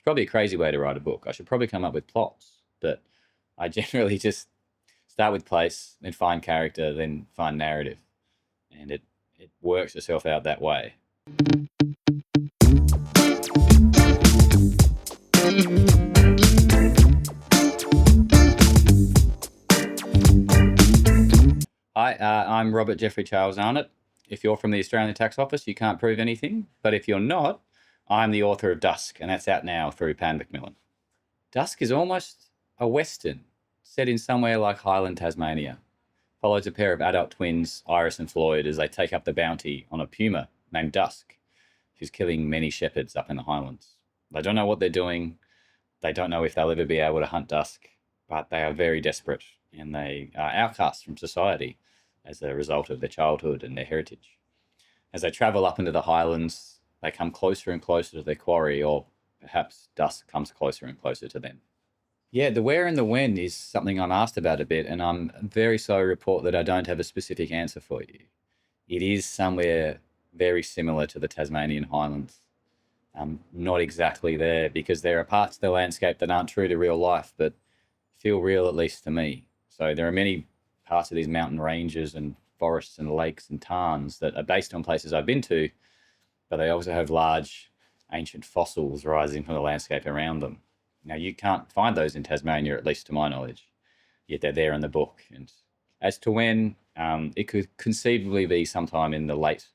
probably a crazy way to write a book. I should probably come up with plots, but I generally just start with place, then find character, then find narrative, and it works itself out that way. Hi, I'm Robert Jeffrey Charles Arnott. If you're from the Australian Tax Office, you can't prove anything, but if you're not, I'm the author of Dusk, and that's out now through Pan Macmillan. Dusk is almost a western, set in somewhere like Highland, Tasmania. Follows a pair of adult twins, Iris and Floyd, as they take up the bounty on a puma named Dusk, who's killing many shepherds up in the Highlands. They don't know what they're doing. They don't know if they'll ever be able to hunt Dusk, but they are very desperate, and they are outcast from society as a result of their childhood and their heritage. As they travel up into the Highlands, they come closer and closer to their quarry, or perhaps Dusk comes closer and closer to them. Yeah, the where and the when is something I'm asked about a bit, and I'm very sorry to report that I don't have a specific answer for you. It is somewhere very similar to the Tasmanian Highlands. Not exactly there, because there are parts of the landscape that aren't true to real life, but feel real, at least to me. So there are many parts of these mountain ranges and forests and lakes and tarns that are based on places I've been to, but they also have large ancient fossils rising from the landscape around them. Now, you can't find those in Tasmania, at least to my knowledge, yet they're there in the book. And as to when, it could conceivably be sometime in the late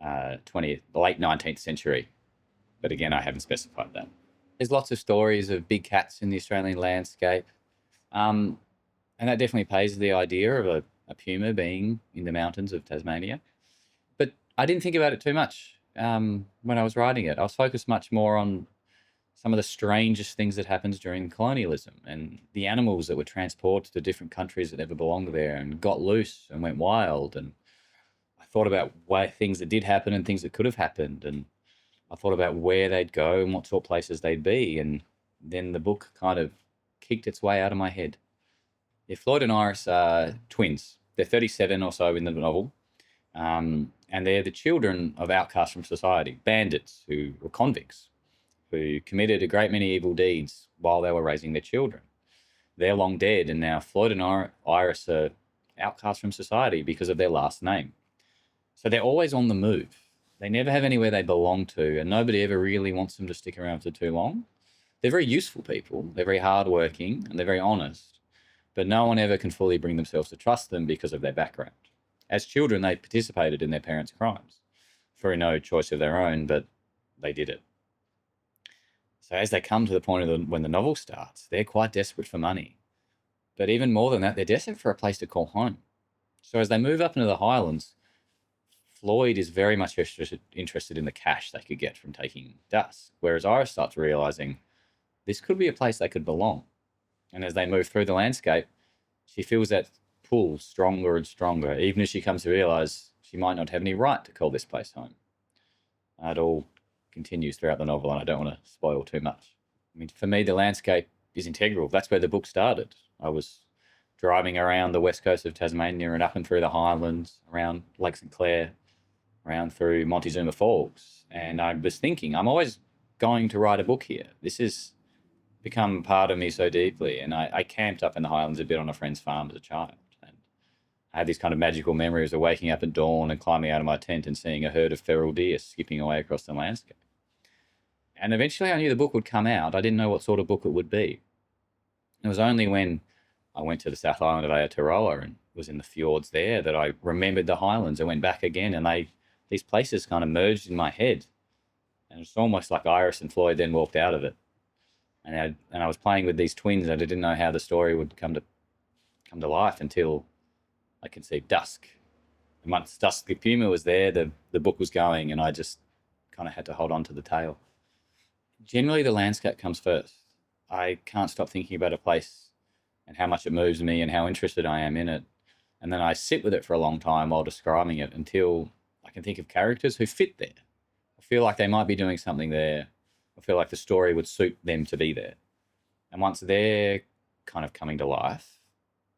19th century. But again, I haven't specified that. There's lots of stories of big cats in the Australian landscape. And that definitely pays the idea of a puma being in the mountains of Tasmania. But I didn't think about it too much when I was writing it. I was focused much more on some of the strangest things that happens during colonialism and the animals that were transported to different countries that never belonged there and got loose and went wild. And I thought about why things that did happen and things that could have happened. And I thought about where they'd go and what sort of places they'd be. And then the book kind of kicked its way out of my head. Yeah, Floyd and Iris are twins. They're 37 or so in the novel. And they're the children of outcasts from society, bandits who were convicts, who committed a great many evil deeds while they were raising their children. They're long dead, and now Floyd and Iris are outcasts from society because of their last name. So they're always on the move. They never have anywhere they belong to, and nobody ever really wants them to stick around for too long. They're very useful people. They're very hardworking, and they're very honest. But no one ever can fully bring themselves to trust them because of their background. As children, they participated in their parents' crimes for no choice of their own, but they did it. So as they come to the point of when the novel starts, they're quite desperate for money. But even more than that, they're desperate for a place to call home. So as they move up into the Highlands, Floyd is very much interested in the cash they could get from taking Dusk, whereas Iris starts realizing this could be a place they could belong. And as they move through the landscape, she feels that pull stronger and stronger, even as she comes to realize she might not have any right to call this place home. It all continues throughout the novel, and I don't want to spoil too much. I mean, for me, the landscape is integral. That's where the book started. I was driving around the west coast of Tasmania and up and through the Highlands, around Lake St Clair, around through Montezuma Falls. And I was thinking, I'm always going to write a book here. This has become part of me so deeply. And I camped up in the Highlands a bit on a friend's farm as a child. And I had these kind of magical memories of waking up at dawn and climbing out of my tent and seeing a herd of feral deer skipping away across the landscape. And eventually I knew the book would come out. I didn't know what sort of book it would be. It was only when I went to the South Island of Aotearoa and was in the fjords there that I remembered the Highlands and went back again. And these places kind of merged in my head. And it's almost like Iris and Floyd then walked out of it. And I was playing with these twins, and I didn't know how the story would come to life until I conceived Dusk. And once Dusk the Puma was there, the book was going, and I just kind of had to hold on to the tail. Generally, the landscape comes first. I can't stop thinking about a place and how much it moves me and how interested I am in it. And then I sit with it for a long time while describing it until I can think of characters who fit there. I feel like they might be doing something there. I feel like the story would suit them to be there. And once they're kind of coming to life,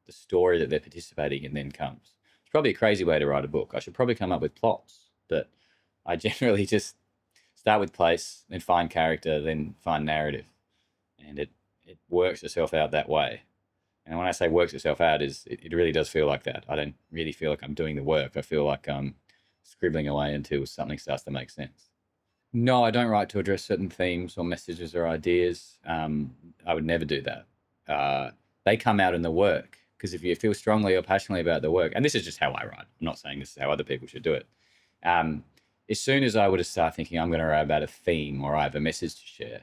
the story that they're participating in then comes. It's probably a crazy way to write a book. I should probably come up with plots, but I generally just Start with place, then find character, then find narrative, and it works itself out that way. And when I say works itself out, it really does feel like that. I don't really feel like I'm doing the work. I feel like I'm scribbling away until something starts to make sense. No, I don't write to address certain themes or messages or ideas. I would never do that. They come out in the work, because if you feel strongly or passionately about the work, and this is just how I write, I'm not saying this is how other people should do it. Um, as soon as I were to start thinking I'm going to write about a theme or I have a message to share,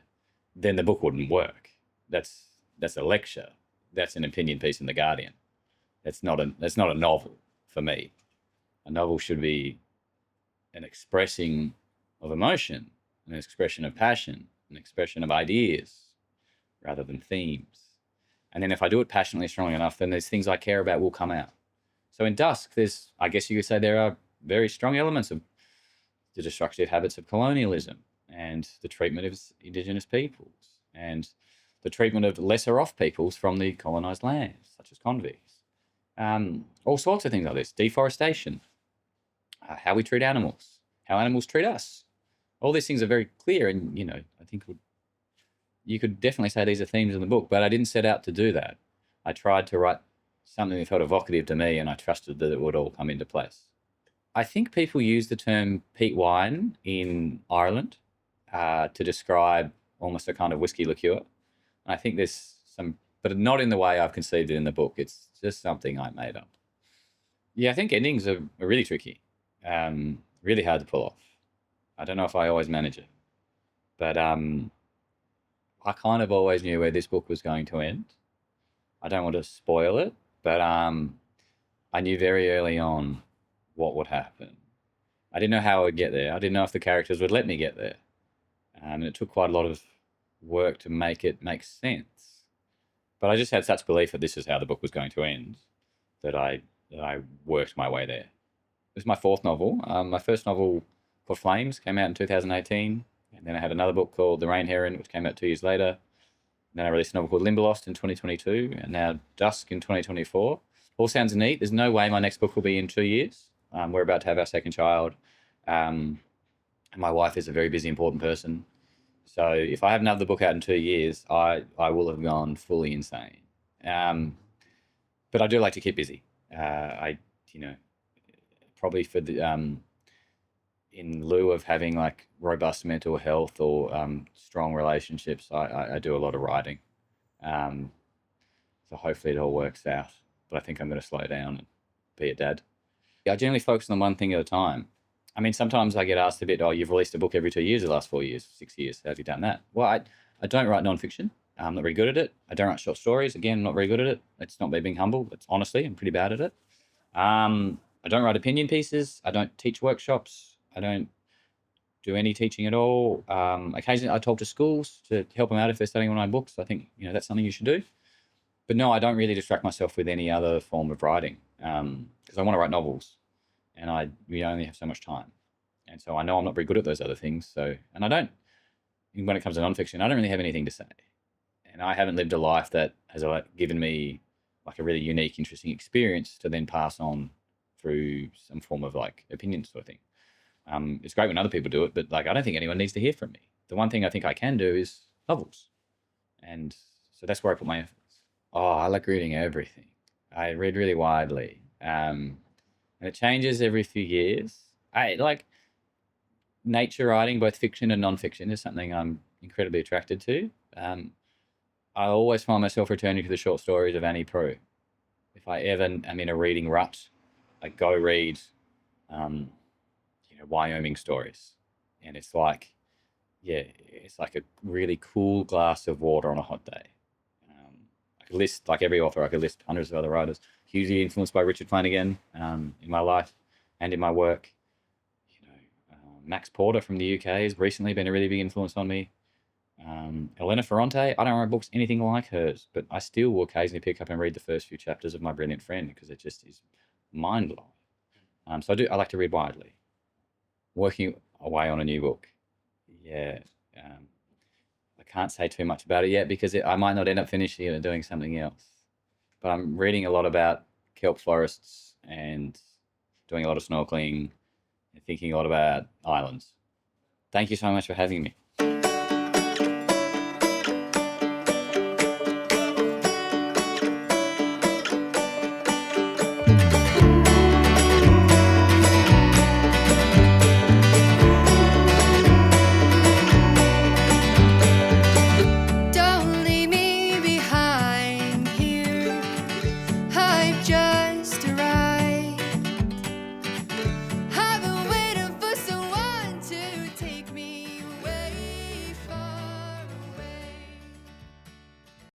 then the book wouldn't work. That's a lecture. That's an opinion piece in the Guardian. That's not a novel for me. A novel should be an expressing of emotion, an expression of passion, an expression of ideas, rather than themes. And then if I do it passionately, strongly enough, then there's things I care about will come out. So in Dusk, I guess you could say there are very strong elements of the destructive habits of colonialism and the treatment of Indigenous peoples and the treatment of lesser off peoples from the colonised lands, such as convicts. All sorts of things like this. Deforestation, how we treat animals, how animals treat us. All these things are very clear, and I think you could definitely say these are themes in the book, but I didn't set out to do that. I tried to write something that felt evocative to me, and I trusted that it would all come into place. I think people use the term peat wine in Ireland to describe almost a kind of whiskey liqueur. And I think there's some, but not in the way I've conceived it in the book. It's just something I made up. Yeah, I think endings are really tricky, really hard to pull off. I don't know if I always manage it, but I kind of always knew where this book was going to end. I don't want to spoil it, but I knew very early on what would happen. I didn't know how I would get there. I didn't know if the characters would let me get there. And it took quite a lot of work to make it make sense. But I just had such belief that this is how the book was going to end that I worked my way there. This is my fourth novel. My first novel, called Flames, came out in 2018. And then I had another book called The Rain Heron, which came out 2 years later. And then I released a novel called Limberlost in 2022, and now Dusk in 2024. All sounds neat. There's no way my next book will be in 2 years. We're about to have our second child. And my wife is a very busy, important person. So if I have another book out in 2 years, I will have gone fully insane. But I do like to keep busy. Probably for the in lieu of having like robust mental health or strong relationships, I do a lot of writing. So hopefully it all works out. But I think I'm going to slow down and be a dad. I generally focus on one thing at a time. I mean, sometimes I get asked a bit, you've released a book every 2 years, the last 4 years, 6 years. How have you done that? Well, I don't write nonfiction. I'm not very good at it. I don't write short stories. Again, I'm not very good at it. It's not me being humble. It's honestly, I'm pretty bad at it. I don't write opinion pieces. I don't teach workshops. I don't do any teaching at all. Occasionally I talk to schools to help them out if they're studying one of my books. I think, that's something you should do. But no, I don't really distract myself with any other form of writing because I want to write novels and we only have so much time. And so I know I'm not very good at those other things. And I don't, when it comes to nonfiction, I don't really have anything to say. And I haven't lived a life that has given me like a really unique, interesting experience to then pass on through some form of like opinion sort of thing. It's great when other people do it, but like I don't think anyone needs to hear from me. The one thing I think I can do is novels. And so that's where I put my efforts. Oh, I like reading everything. I read really widely. And it changes every few years. I like nature writing, both fiction and nonfiction, is something I'm incredibly attracted to. I always find myself returning to the short stories of Annie Proulx. If I ever am in a reading rut, I go read, Wyoming stories, and it's like a really cool glass of water on a hot day. I could list, like every author, I could list hundreds of other writers, hugely influenced by Richard Flanagan in my life and in my work. Max Porter from the UK has recently been a really big influence on me. Elena Ferrante, I don't write books anything like hers, but I still will occasionally pick up and read the first few chapters of My Brilliant Friend because it just is mind-blowing. So I like to read widely. Working away on a new book. Yeah. I can't say too much about it yet because I might not end up finishing it and doing something else. But I'm reading a lot about kelp forests and doing a lot of snorkeling and thinking a lot about islands. Thank you so much for having me.